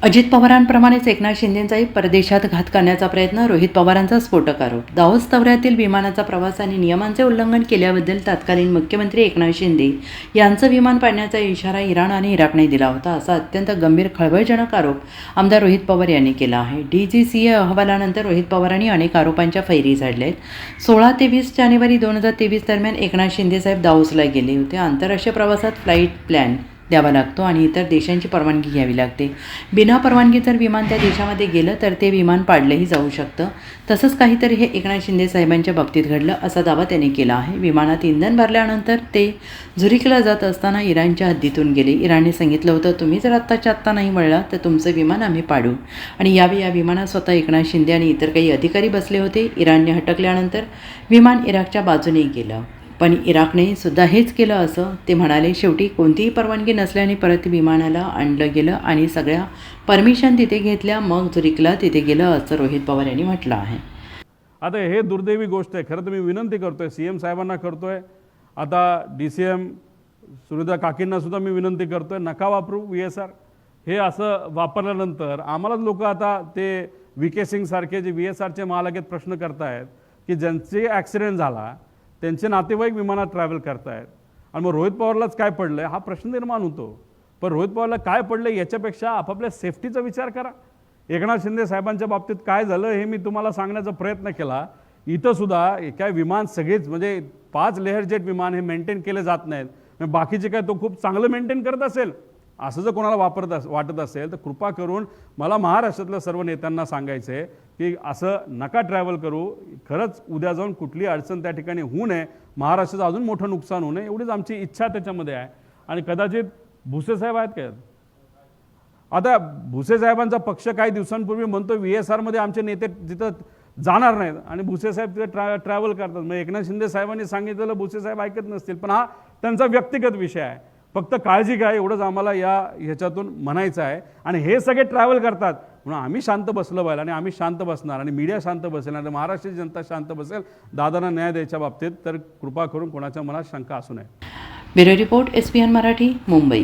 अजित पवारांप्रमाणेच एकनाथ शिंदेचाही परदेशात घात करण्याचा प्रयत्न, रोहित पवारांचा स्फोटक आरोप. दाहोद दौऱ्यातील विमानाचा प्रवास आणि नियमांचे उल्लंघन केल्याबद्दल तत्कालीन मुख्यमंत्री एकनाथ शिंदे यांचं विमान पाडण्याचा इशारा इराण आणि इराकने दिला होता, असा अत्यंत गंभीर खळबळजनक आरोप आमदार रोहित पवार यांनी केला आहे. DGCA अहवालानंतर रोहित पवारांनी अनेक आरोपांच्या फैरी झाडल्या आहेत. 16 ते 20 जानेवारी 2023 दरम्यान एकनाथ शिंदेसाहेब दावोसला गेले होते. आंतरराष्ट्रीय प्रवासात फ्लाईट प्लॅन द्यावा लागतो आणि इतर देशांची परवानगी घ्यावी लागते. बिना परवानगी जर विमान त्या देशामध्ये गेलं तर ते विमान पाडलंही जाऊ शकतं. तसंच काहीतरी हे एकनाथ शिंदे साहेबांच्या बाबतीत घडलं, असा दावा त्यांनी केला आहे. विमानात इंधन भरल्यानंतर ते झुरिकला जात असताना इराणच्या हद्दीतून गेले. इराणने सांगितलं होतं, तुम्ही जर आत्ताच्या आत्ता नाही वळला तर तुमचं विमान आम्ही पाडू. आणि यावेळी या विमानात स्वतः एकनाथ शिंदे आणि इतर काही अधिकारी बसले होते. इराणने हटकल्यानंतर विमान इराकच्या बाजूने गेलं, पण इराकने सुद्धा हेच केलं असं ते म्हणाले. शेवटी कोणतीही परवानगी नसल्याने परत विमानाला आणलं गेलं आणि सगळ्या परमिशन तिथे घेतल्या, मग झुरिकला तिथे गेलं, असं रोहित पवार यांनी म्हटलं आहे. आता हे दुर्दैवी गोष्ट आहे. खरं तर मी विनंती करतोय, CM साहेबांना करतोय, आता DCM सुनीता काकींना सुद्धा मी विनंती करतोय, नका वापरू VSR. हे असं वापरल्यानंतर आम्हालाच लोक आता ते VK सिंग सारखे जे VSRचे महालागेत प्रश्न करतायत की ज्यांचे ॲक्सिडेंट झाला त्यांचे नातेवाईक विमानात ट्रॅव्हल करतायत आणि मग रोहित पवारलाच काय पडलं हा प्रश्न निर्माण होतो. पण रोहित पवारला काय पडलं याच्यापेक्षा आपापल्या सेफ्टीचा विचार करा. एकनाथ शिंदे साहेबांच्या बाबतीत काय झालं हे मी तुम्हाला सांगण्याचा प्रयत्न केला. इथं सुद्धा काय विमान सगळेच म्हणजे 5 लेअर जेट विमान हे मेंटेन केले जात नाहीत. बाकीचे काय तो खूप चांगलं मेंटेन करत असेल असं जर कोणाला वाटत असेल तर कृपा करून मला महाराष्ट्रातल्या सर्व नेत्यांना सांगायचं आहे की असं नका ट्रॅव्हल करू. खरंच उद्या जाऊन कुठली अडचण त्या ठिकाणी होऊ नये, महाराष्ट्राचं अजून मोठं नुकसान होऊ नये एवढीच आमची इच्छा त्याच्यामध्ये आहे. आणि कदाचित भुसे साहेब आहेत काय, आता भुसे साहेबांचा पक्ष काही दिवसांपूर्वी म्हणतो VSRमध्ये आमचे नेते तिथं जाणार नाहीत आणि भुसे साहेब तिथे ट्रॅव्हल करतात. मग एकनाथ शिंदे साहेबांनी सांगितलेलं भुसे साहेब ऐकत नसतील, पण हा त्यांचा व्यक्तिगत विषय आहे. फक्त काळजी घ्या एवढंच आम्हाला ह्याच्यातून म्हणायचं आहे. आणि हे सगळे ट्रॅव्हल करतात म्हणून आम्ही शांत बसलं पाहिजे आणि आम्ही शांत बसणार आणि मीडिया शांत बसेल आणि महाराष्ट्राची जनता शांत बसेल दादांना न्याय द्यायच्या बाबतीत. तर कृपा करून कोणाच्या मनात शंका असू नये. Bureau report, SPN Marathi, Mumbai.